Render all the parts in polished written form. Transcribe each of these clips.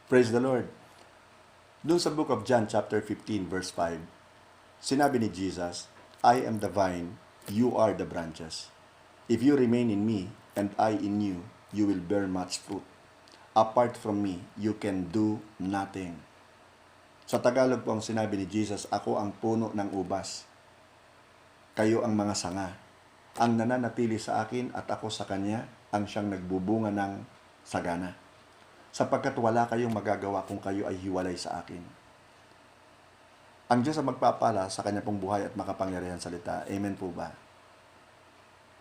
Praise the Lord. Doon sa book of John chapter 15 verse 5, sinabi ni Jesus, I am the vine, you are the branches. If you remain in me and I in you, you will bear much fruit. Apart from me, you can do nothing. Sa Tagalog po ang sinabi ni Jesus, ako ang puno ng ubas. Kayo ang mga sanga. Ang nananatili sa akin at ako sa kanya, ang siyang nagbubunga ng sagana. Sapagkat wala kayong magagawa kung kayo ay hiwalay sa akin. Ang Diyos ang magpapala sa kanya pong buhay at makapangyarihan salita. Amen po ba?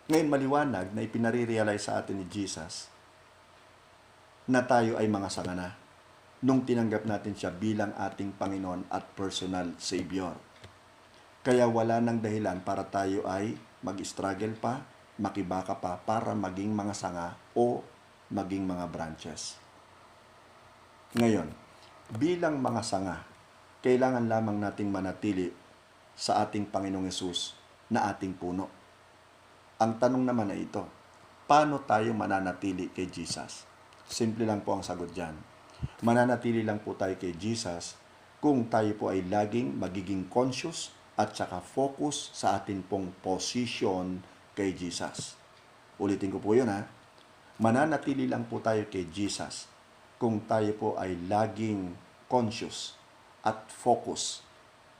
Ngayon maliwanag na ipinare-realize sa atin ni Jesus na tayo ay mga sangana nung tinanggap natin siya bilang ating Panginoon at personal Savior. Kaya wala nang dahilan para tayo ay mag-struggle pa, makibaka pa para maging mga sanga o maging mga branches. Ngayon, bilang mga sanga, kailangan lamang nating manatili sa ating Panginoong Hesus na ating puno. Ang tanong naman ay ito, paano tayo mananatili kay Jesus? Simple lang po ang sagot dyan. Mananatili lang po tayo kay Jesus kung tayo po ay laging magiging conscious at saka focus sa atin pong position kay Jesus. Ulitin ko po yun ha. Mananatili lang po tayo kay Jesus kung tayo po ay laging conscious at focus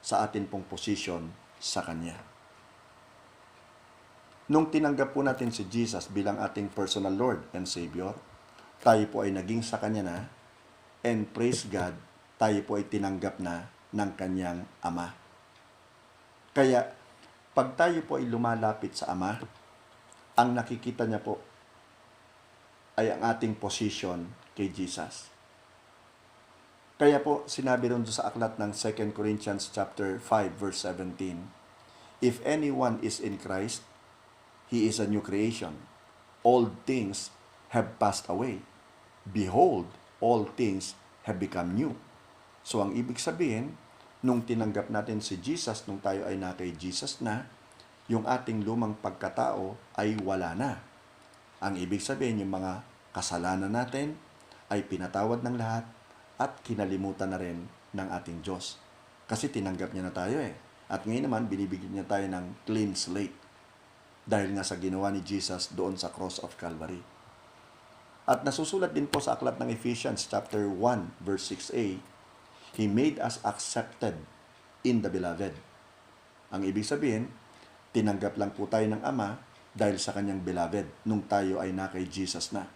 sa atin pong position sa Kanya. Nung tinanggap po natin si Jesus bilang ating personal Lord and Savior, tayo po ay naging sa Kanya na, and praise God, tayo po ay tinanggap na ng Kanyang Ama. Kaya, pag tayo po ay lumalapit sa Ama, ang nakikita niya po ay ang ating position kay Jesus. Kaya po, sinabi rin sa aklat ng 2 Corinthians chapter 5 verse 17, if anyone is in Christ, he is a new creation. All things have passed away. Behold, all things have become new. So, ang ibig sabihin, nung tinanggap natin si Jesus, nung tayo ay na kay Jesus na, yung ating lumang pagkatao ay wala na. Ang ibig sabihin, yung mga kasalanan natin ay pinatawad ng lahat at kinalimutan na rin ng ating Diyos. Kasi tinanggap niya na tayo eh. At ngayon naman, binibigyan niya tayo ng clean slate. Dahil nga sa ginawa ni Jesus doon sa cross of Calvary. At nasusulat din po sa aklat ng Ephesians chapter 1 verse 6a, He made us accepted in the beloved. Ang ibig sabihin, tinanggap lang po tayo ng Ama dahil sa kanyang beloved nung tayo ay na kay Jesus na.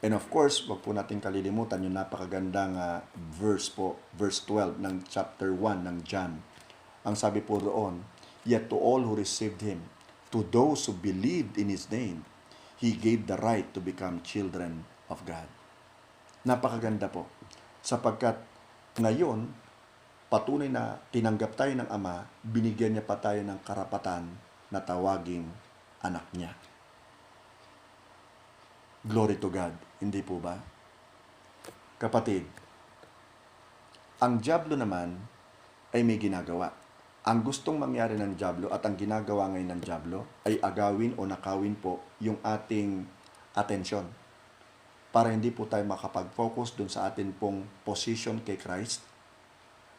And of course, wag po natin kalilimutan yung napakagandang verse po, verse 12 ng chapter 1 ng John. Ang sabi po roon, yet to all who received Him, to those who believed in His name, He gave the right to become children of God. Napakaganda po. Sapagkat ngayon, patunay na tinanggap tayo ng Ama, binigyan niya pa tayo ng karapatan na tawaging anak niya. Glory to God. Hindi po ba? Kapatid, ang dyablo naman ay may ginagawa. Ang gustong mangyari ng dyablo at ang ginagawa ngayon ng dyablo ay agawin o nakawin po yung ating atensyon para hindi po tayo makapag-focus dun sa atin pong position kay Christ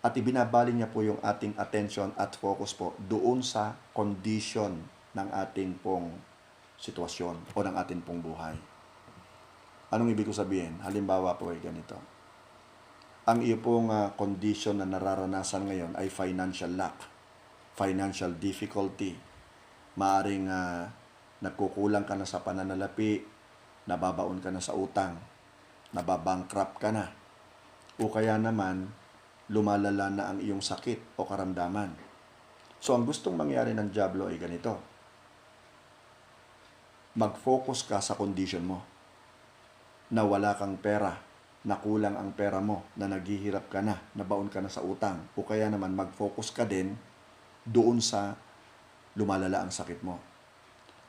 at ibinabali niya po yung ating attention at focus po doon sa condition ng ating pong sitwasyon o ng ating pong buhay. Anong ibig ko sabihin? Halimbawa po ay ganito. Ang iyo pong condition na nararanasan ngayon ay financial lack, financial difficulty. Maaring nagkukulang ka na sa pananalapi, nababaon ka na sa utang, nababankrupt ka na, o kaya naman lumalala na ang iyong sakit o karamdaman. So ang gustong mangyari ng dyablo ay ganito. Mag-focus ka sa condition mo na wala kang pera, na kulang ang pera mo, na naghihirap ka na, nabaon ka na sa utang, o kaya naman mag-focus ka din doon sa lumalala ang sakit mo.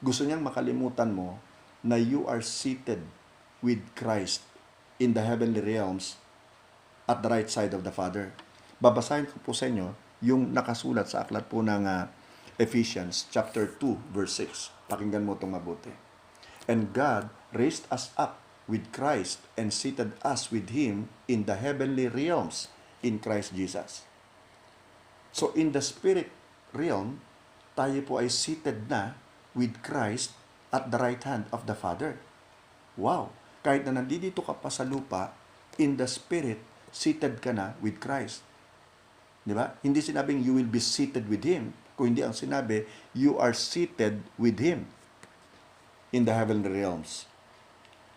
Gusto niyang makalimutan mo na you are seated with Christ in the heavenly realms at the right side of the Father. Babasahin ko po sa inyo yung nakasulat sa aklat po ng Ephesians chapter 2 verse 6. Pakinggan mo itong mabuti. And God raised us up with Christ and seated us with Him in the heavenly realms in Christ Jesus. So in the spirit realm, tayo po ay seated na with Christ at the right hand of the Father. Wow! Kahit na nandito ka pa sa lupa, in the spirit, seated ka na with Christ. Di ba? Hindi sinabing you will be seated with Him. Kung hindi ang sinabi, you are seated with Him in the heavenly realms.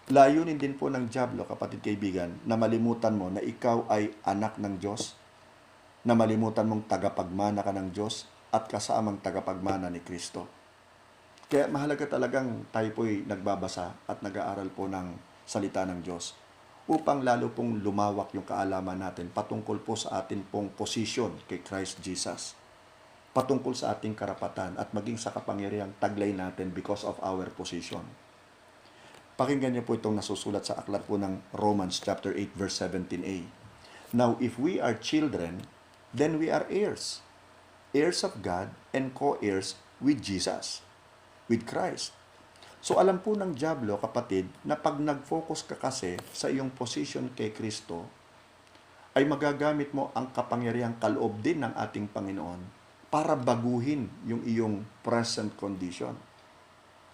Layunin din po ng dyablo, kapatid kaibigan, na malimutan mo na ikaw ay anak ng Diyos, na malimutan mong tagapagmana ka ng Diyos at kasamang tagapagmana ni Kristo. Kaya mahalaga talagang tayo po'y nagbabasa at nag-aaral po ng salita ng Diyos upang lalo pong lumawak yung kaalaman natin patungkol po sa atin pong posisyon kay Christ Jesus, patungkol sa ating karapatan at maging sa kapangyarihang taglay natin because of our position. Pakinggan niyo po itong nasusulat sa aklat po ng Romans chapter 8 verse 17a. Now, if we are children, then we are heirs, heirs of God and co-heirs with Jesus, with Christ. So alam po ng dyablo, kapatid, na pag nag-focus ka kasi sa iyong position kay Kristo, ay magagamit mo ang kapangyarihang kaloob din ng ating Panginoon para baguhin yung iyong present condition.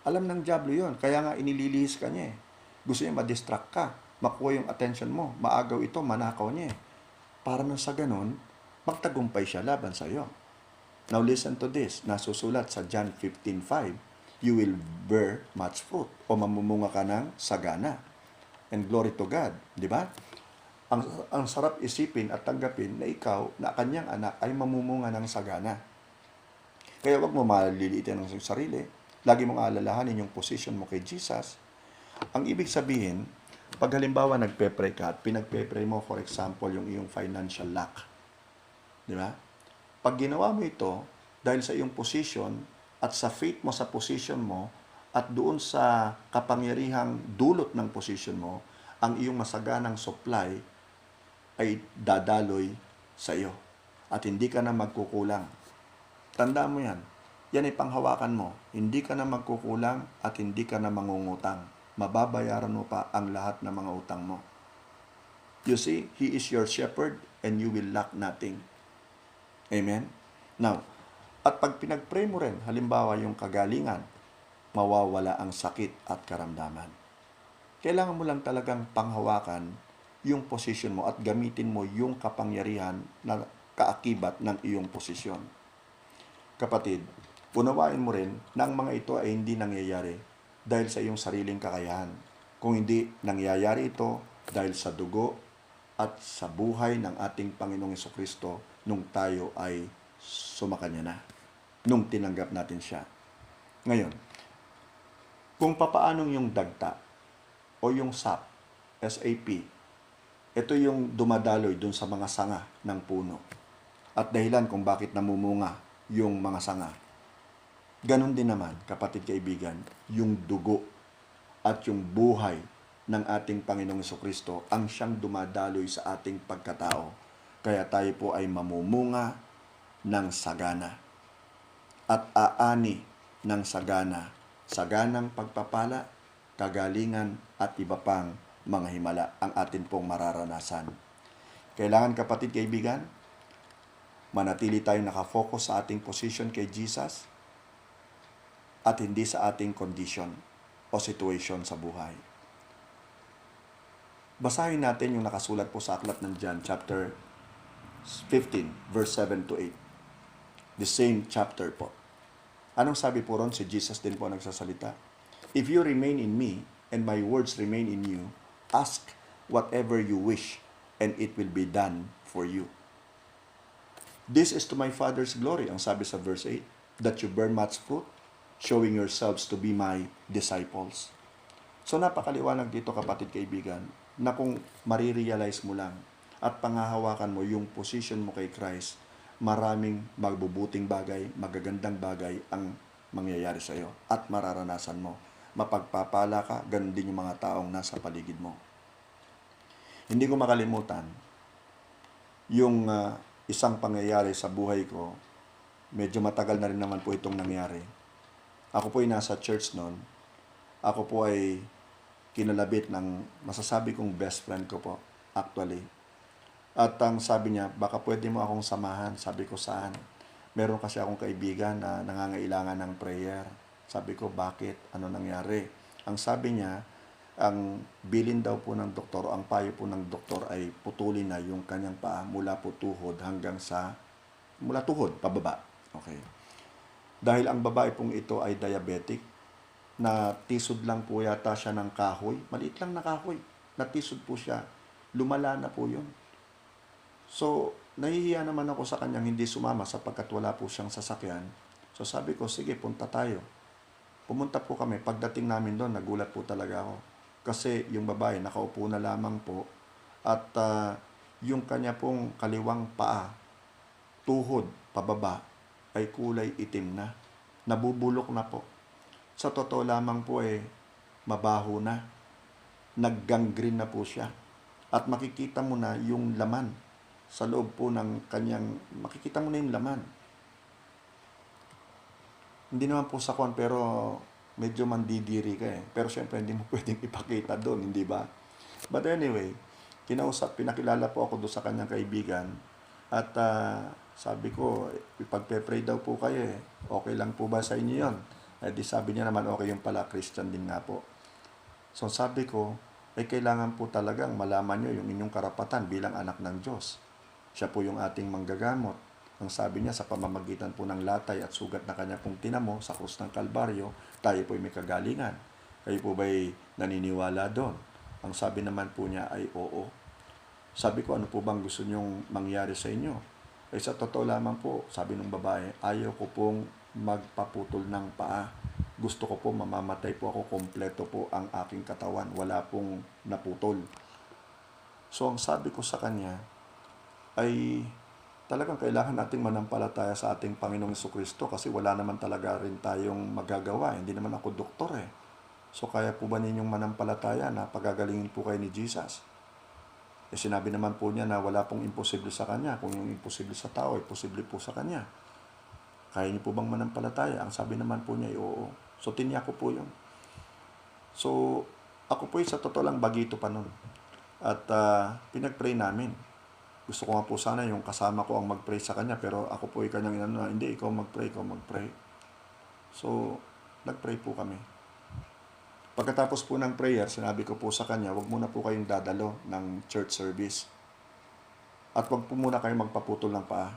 Alam ng dyablo yun, kaya nga inililihis ka niya eh. Gusto niya ma-distract ka, makuha yung attention mo, maagaw ito, manakaw niya eh. Para nang sa ganun, magtagumpay siya laban sa iyo. Now listen to this, nasusulat sa John 15:5, you will bear much fruit, o mamumunga ka ng sagana. And glory to God, di ba? Ang sarap isipin at tanggapin na ikaw, na kanyang anak, ay mamumunga ng sagana. Kaya wag mo maliliitin ang sarili. Lagi mong alalahanin yung position mo kay Jesus. Ang ibig sabihin, pag halimbawa nagpe-pray ka at pinagpe-pray mo, for example, yung iyong financial lack. Di ba? Pag ginawa mo ito, dahil sa iyong position at sa faith mo sa position mo at doon sa kapangyarihang dulot ng position mo, ang iyong masaganang supply ay dadaloy sa iyo. At hindi ka na magkukulang. Tandaan mo yan. Yan ay panghawakan mo. Hindi ka na magkukulang at hindi ka na mangungutang. Mababayaran mo pa ang lahat ng mga utang mo. You see, He is your shepherd and you will lack nothing. Amen? Now, at pag pinag-pray mo rin, halimbawa yung kagalingan, mawawala ang sakit at karamdaman. Kailangan mo lang talagang panghawakan yung posisyon mo at gamitin mo yung kapangyarihan na kaakibat ng iyong posisyon. Kapatid, unawain mo rin na ang mga ito ay hindi nangyayari dahil sa iyong sariling kakayahan. Kung hindi nangyayari ito dahil sa dugo at sa buhay ng ating Panginoong Jesucristo nung tayo ay sumakanya na, nung tinanggap natin siya. Ngayon, kung papaanong yung dagta o yung SAP, ito yung dumadaloy dun sa mga sanga ng puno at dahilan kung bakit namumunga yung mga sanga. Ganon din naman, kapatid kaibigan, yung dugo at yung buhay ng ating Panginoong Jesucristo ang siyang dumadaloy sa ating pagkatao. Kaya tayo po ay mamumunga ng sagana at aani ng sagana, saganang pagpapala, kagalingan at iba pang mga himala ang atin pong mararanasan. Kailangan, kapatid kaibigan, manatili tayong nakafocus sa ating position kay Jesus at hindi sa ating condition o situation sa buhay. Basahin natin yung nakasulat po sa aklat ng John chapter 15 verse 7 to 8. The same chapter po. Anong sabi po ron? Si Jesus din po nagsasalita. If you remain in me and my words remain in you, ask whatever you wish and it will be done for you. This is to my Father's glory, ang sabi sa verse 8, that you bear much fruit, showing yourselves to be my disciples. So napakaliwanag dito, kapatid kaibigan, na kung marirealize mo lang at pangahawakan mo yung position mo kay Christ, maraming magbubuting bagay, magagandang bagay ang mangyayari sa iyo at mararanasan mo. Mapagpapala ka, ganun din yung mga taong nasa paligid mo. Hindi ko makalimutan yung isang pangyayari sa buhay ko. Medyo matagal na rin naman po itong nangyari. Ako po ay nasa church noon. Ako po ay kinalabit ng masasabi kong best friend ko po, actually. At ang sabi niya, baka pwede mo akong samahan. Sabi ko, saan? Meron kasi akong kaibigan na nangangailangan ng prayer. Sabi ko, bakit? Ano nangyari? Ang sabi niya, ang bilin daw po ng doktor, ang payo po ng doktor ay putulin na yung kanyang paa mula po tuhod hanggang sa, mula tuhod, pababa. Okay. Dahil ang babae pong ito ay diabetic, na tisod lang po yata siya ng kahoy, maliit lang na kahoy, natisod po siya, lumala na po yun. So, nahihiya naman ako sa kanyang hindi sumama sapagkat wala po siyang sasakyan. So sabi ko, sige, punta tayo. Pumunta po kami. Pagdating namin doon, nagulat po talaga ako. Kasi yung babae, nakaupo na lamang po. At yung kanya pong kaliwang paa, tuhod, pababa, ay kulay itim na. Nabubulok na po. Sa totoo lamang po mabaho na. Naggangrene na po siya. At makikita mo na yung laman. Sa loob po ng kanyang, makikita mo na yung laman. Hindi naman po sa kwan, pero medyo mandidiri ka Pero syempre, hindi mo pwedeng ipakita doon, hindi ba? But anyway, pinakilala po ako doon sa kanyang kaibigan. At sabi ko, ipagpe-pray daw po kayo Okay lang po ba sa inyo yun? Di sabi niya naman, okay yung pala, Christian din nga po. So sabi ko, kailangan po talagang malaman nyo yung inyong karapatan bilang anak ng Diyos. Siya po yung ating manggagamot. Ang sabi niya, sa pamamagitan po ng latay at sugat na kanya pong tinamo sa krus ng Kalbaryo, tayo po may kagalingan. Kayo po ba'y naniniwala doon? Ang sabi naman po niya ay oo. Sabi ko, ano po bang gusto nyong mangyari sa inyo? Sa totoo lamang po, sabi ng babae, ayaw ko pong magpaputol ng paa. Gusto ko po mamamatay po ako, kompleto po ang aking katawan. Wala pong naputol. So ang sabi ko sa kanya ay talagang kailangan nating manampalataya sa ating Panginoong Jesucristo kasi wala naman talaga rin tayong magagawa. Hindi naman ako doktor So kaya po ba ninyong manampalataya na pagagalingin po kayo ni Jesus? Sinabi naman po niya na wala pong imposible sa kanya. Kung yung imposible sa tao, ay posible po sa kanya. Kaya niyo po bang manampalataya? Ang sabi naman po niya ay oo. So tinya ko po yun. So ako po sa totoo lang bagito pa nun. At pinag-pray namin. Gusto ko nga po sana yung kasama ko ang mag-pray sa kanya, pero ako po ay kanyang inano na, hindi, ikaw mag-pray. So, nag-pray po kami. Pagkatapos po ng prayer, sinabi ko po sa kanya, wag muna po kayong dadalo ng church service. At wag po muna kayong magpaputol ng paa,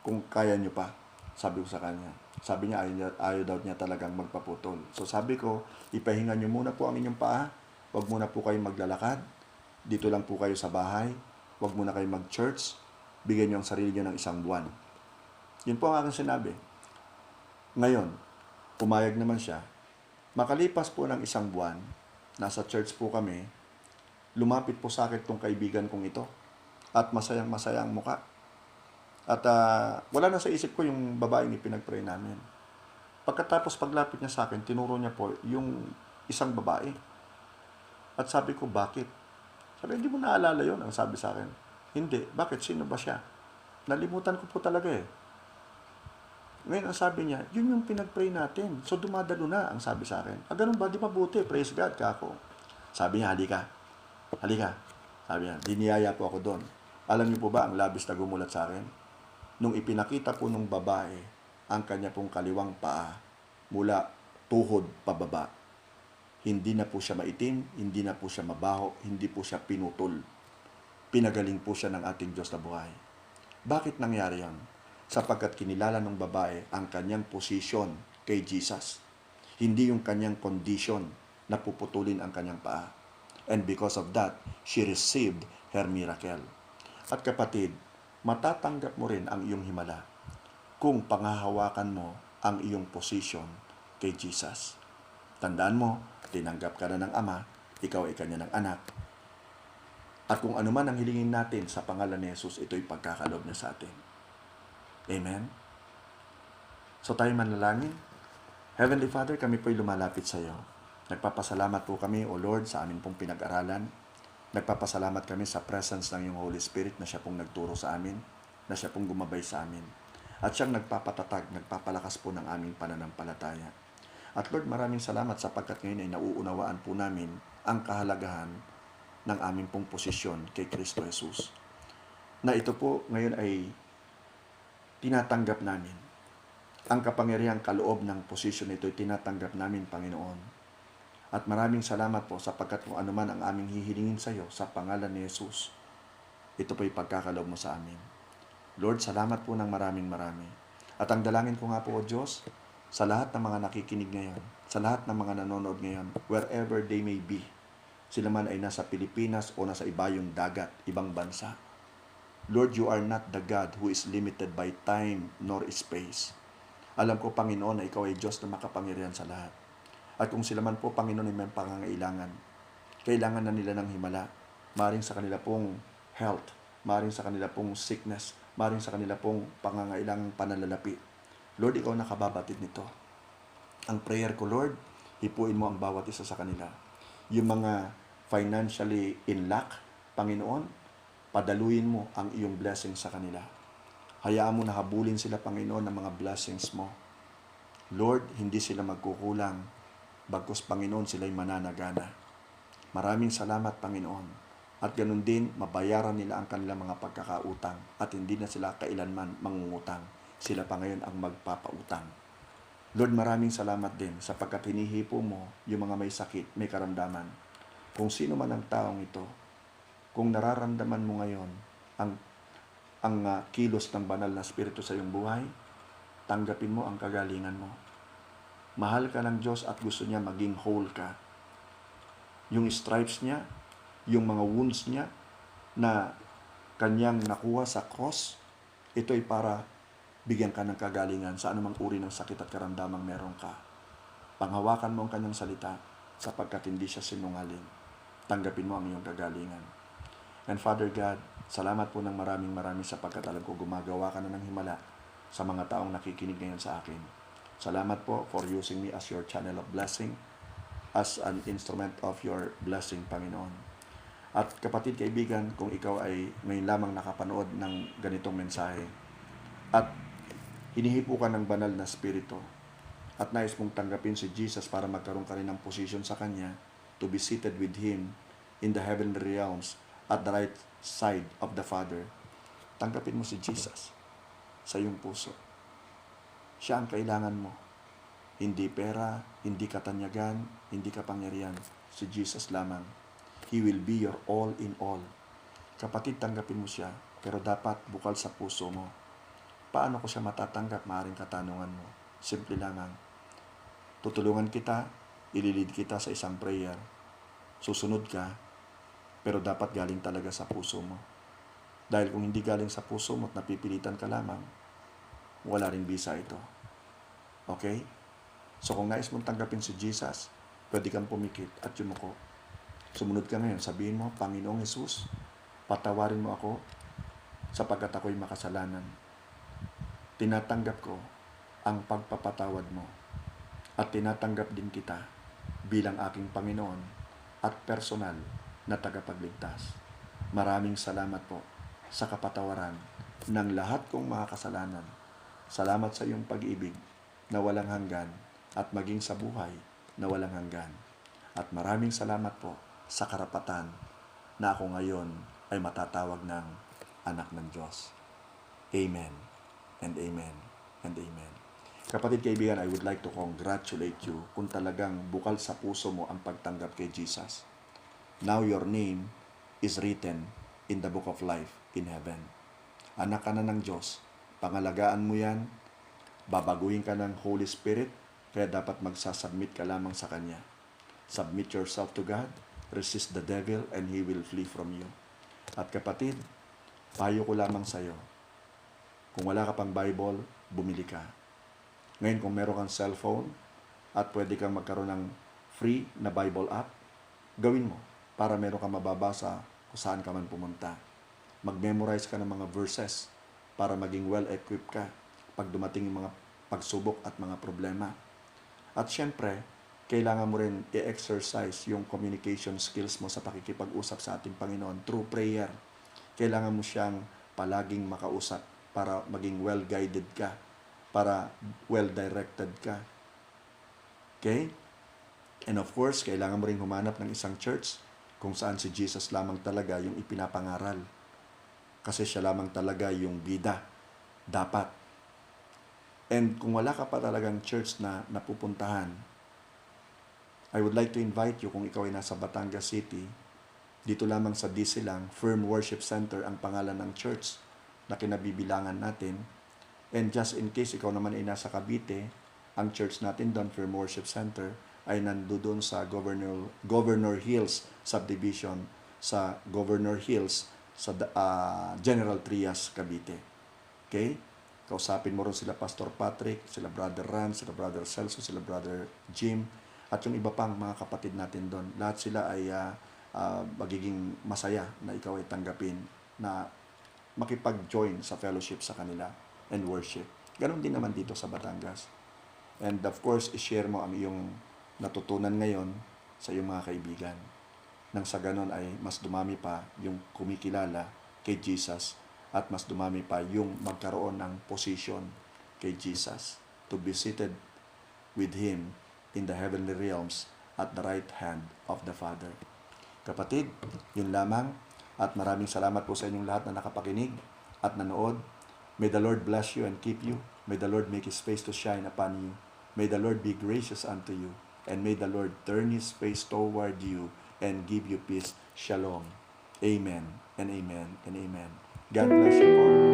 kung kaya nyo pa, sabi ko sa kanya. Sabi niya, ayaw daw niya talagang magpaputol. So sabi ko, ipahinga nyo muna po ang inyong paa, wag muna po kayong maglalakad, dito lang po kayo sa bahay, wag muna kayo mag-church, bigyan niyo ang sarili niyo ng 1 buwan. Yun po ang aking sinabi. Ngayon, pumayag naman siya. Makalipas po ng 1 buwan, nasa church po kami, lumapit po sa akin itong kaibigan kong ito. At masayang-masaya ang muka. At wala na sa isip ko yung babaeng ipinag-pray namin. Pagkatapos paglapit niya sa akin, tinuro niya po yung isang babae. At sabi ko, bakit? Sabi, hindi mo naalala yun, ang sabi sa akin. Hindi. Bakit? Sino ba siya? Nalimutan ko po talaga Ngayon, ang sabi niya, yun yung pinag-pray natin. So, dumadalo na, ang sabi sa akin. Ganun ba? Di mabuti. Praise God ka ako. Sabi niya, halika. Halika. Sabi niya, diniyaya po ako doon. Alam niyo po ba, ang labis na gumulat sa akin? Nung ipinakita po nung babae, ang kanya pong kaliwang paa, mula tuhod pababa, hindi na po siya maitim, hindi na po siya mabaho, hindi po siya pinutol. Pinagaling po siya ng ating Diyos na buhay. Bakit nangyari yan? Sapagkat kinilala ng babae ang kanyang posisyon kay Jesus. Hindi yung kanyang condition na puputulin ang kanyang paa. And because of that, she received her miracle. At kapatid, matatanggap mo rin ang iyong himala kung pangahawakan mo ang iyong posisyon kay Jesus. Tandaan mo, tinanggap ka na ng Ama, ikaw ay kanya ng anak. At kung ano man ang hilingin natin sa pangalan ni Jesus, ito'y pagkakaloob niya sa atin. Amen? So tayo manalangin. Heavenly Father, kami po'y lumalapit sa iyo. Nagpapasalamat po kami, O Lord, sa amin pong pinag-aralan. Nagpapasalamat kami sa presence ng iyong Holy Spirit na siya pong nagturo sa amin, na siya pong gumabay sa amin. At siyang nagpapatatag, nagpapalakas po ng aming pananampalataya. At Lord, maraming salamat sapagkat ngayon ay nauunawaan po namin ang kahalagahan ng aming pong posisyon kay Kristo Jesus. Na ito po ngayon ay tinatanggap namin. Ang kapangyarihang kaloob ng posisyon ito ay tinatanggap namin, Panginoon. At maraming salamat po sapagkat kung ano man ang aming hihilingin sa iyo sa pangalan ni Jesus, ito po ay pagkakaloob mo sa amin. Lord, salamat po ng maraming marami. At ang dalangin ko nga po, O Diyos, sa lahat ng mga nakikinig ngayon, sa lahat ng mga nanonood ngayon, wherever they may be, sila man ay nasa Pilipinas o nasa ibayong dagat, ibang bansa. Lord, you are not the God who is limited by time nor space. Alam ko, Panginoon, na ikaw ay Diyos na makapangyarihan sa lahat. At kung sila man po, Panginoon, ay may pangangailangan, kailangan na nila ng himala, maring sa kanila pong health, maring sa kanila pong sickness, maring sa kanila pong pangangailangang pananalapi. Lord, ikaw nakababatid nito. Ang prayer ko, Lord, hipuin mo ang bawat isa sa kanila. Yung mga financially in lack, Panginoon, padaluin mo ang iyong blessing sa kanila. Hayaan mo na habulin sila, Panginoon, ng mga blessings mo. Lord, hindi sila magkukulang, bagkus, Panginoon, sila'y mananagana. Maraming salamat, Panginoon. At ganun din, mabayaran nila ang kanilang mga pagkakautang at hindi na sila kailanman mangungutang. Sila pa ngayon ang magpapautang. Lord, maraming salamat din sapagkat hinihipo mo yung mga may sakit, may karamdaman. Kung sino man ang taong ito, kung nararamdaman mo ngayon ang kilos ng banal na Espiritu sa iyong buhay, tanggapin mo ang kagalingan mo. Mahal ka ng Diyos at gusto niya maging whole ka. Yung stripes niya, yung mga wounds niya na kanyang nakuha sa cross, ito ay para bigyan ka ng kagalingan sa anumang uri ng sakit at karamdamang meron ka. Panghawakan mo ang kanyang salita sapagkat hindi siya sinungaling. Tanggapin mo ang iyong kagalingan. And Father God, salamat po ng maraming sapagkat alam ko gumagawa ka na ng himala sa mga taong nakikinig ngayon sa akin. Salamat po for using me as your channel of blessing, as an instrument of your blessing, Panginoon. At kapatid, kaibigan, kung ikaw ay ngayon lamang nakapanood ng ganitong mensahe at hinihipo ka ng banal na spirito at nais mong tanggapin si Jesus para magkaroon ka rin ng position sa Kanya to be seated with Him in the heavenly realms at the right side of the Father, tanggapin mo si Jesus sa iyong puso. Siya ang kailangan mo. Hindi pera, hindi katanyagan, hindi kapangyarihan. Si Jesus lamang. He will be your all in all. Kapatid, tanggapin mo siya, pero dapat bukal sa puso mo. Paano ko siya matatanggap? Maaaring katanungan mo. Simple lamang. Tutulungan kita, ililid kita sa isang prayer. Susunod ka, pero dapat galing talaga sa puso mo. Dahil kung hindi galing sa puso mo at napipilitan ka lamang, wala ring bisa ito. Okay? So kung nais mong tanggapin si Jesus, pwede kang pumikit at yumuko. Sumunod ka ngayon, sabihin mo, Panginoong Jesus, patawarin mo ako sapagkat ako'y makasalanan. Tinatanggap ko ang pagpapatawad mo at tinatanggap din kita bilang aking Panginoon at personal na tagapagligtas. Maraming salamat po sa kapatawaran ng lahat kong mga kasalanan. Salamat sa iyong pag-ibig na walang hanggan at maging sa buhay na walang hanggan. At maraming salamat po sa karapatan na ako ngayon ay matatawag ng anak ng Diyos. Amen and amen and amen. Kapatid, kaibigan, I would like to congratulate you kung talagang bukal sa puso mo ang pagtanggap kay Jesus. Now your name is written in the book of life in heaven. Anak ka na ng Diyos. Pangalagaan mo yan. Babaguhin ka ng Holy Spirit. Kaya dapat magsasubmit ka lamang sa Kanya. Submit yourself to God. Resist the devil and he will flee from you. At kapatid, payo ko lamang sa iyo. Kung wala ka pang Bible, bumili ka. Ngayon kung meron kang cellphone at pwede kang magkaroon ng free na Bible app, gawin mo para meron kang mababasa kung saan ka man pumunta. Mag-memorize ka ng mga verses para maging well-equipped ka pag dumating yung mga pagsubok at mga problema. At syempre, kailangan mo rin i-exercise yung communication skills mo sa pakikipag-usap sa ating Panginoon through prayer. Kailangan mo siyang palaging makausap para maging well-guided ka, para well-directed ka. Okay? And of course, kailangan mo rin humanap ng isang church kung saan si Jesus lamang talaga yung ipinapangaral. Kasi siya lamang talaga yung bida. Dapat. And kung wala ka pa talagang church na napupuntahan, I would like to invite you kung ikaw ay nasa Batangas City, dito lamang sa DC lang, Firm Worship Center ang pangalan ng church na kinabibilangan natin. And just in case ikaw naman ay nasa Cavite, ang church natin doon, Firm Worship Center, ay nandoon sa Governor Hills Subdivision, sa Governor Hills, sa General Trias, Cavite. Okay? Kausapin mo rin sila Pastor Patrick, sila Brother Ran, sila Brother Celso, sila Brother Jim, at yung iba pang mga kapatid natin doon. Lahat sila ay magiging masaya na ikaw ay tanggapin, na makipag-join sa fellowship sa kanila and worship. Ganon din naman dito sa Batangas. And of course, i-share mo ang iyong natutunan ngayon sa iyong mga kaibigan. Nang sa ganon ay mas dumami pa yung kumikilala kay Jesus at mas dumami pa yung magkaroon ng position kay Jesus to be seated with Him in the heavenly realms at the right hand of the Father. Kapatid, yun lamang, at maraming salamat po sa inyong lahat na nakapakinig at nanood. May the Lord bless you and keep you. May the Lord make His face to shine upon you. May the Lord be gracious unto you. And may the Lord turn His face toward you and give you peace. Shalom. Amen and amen and amen. God bless you all.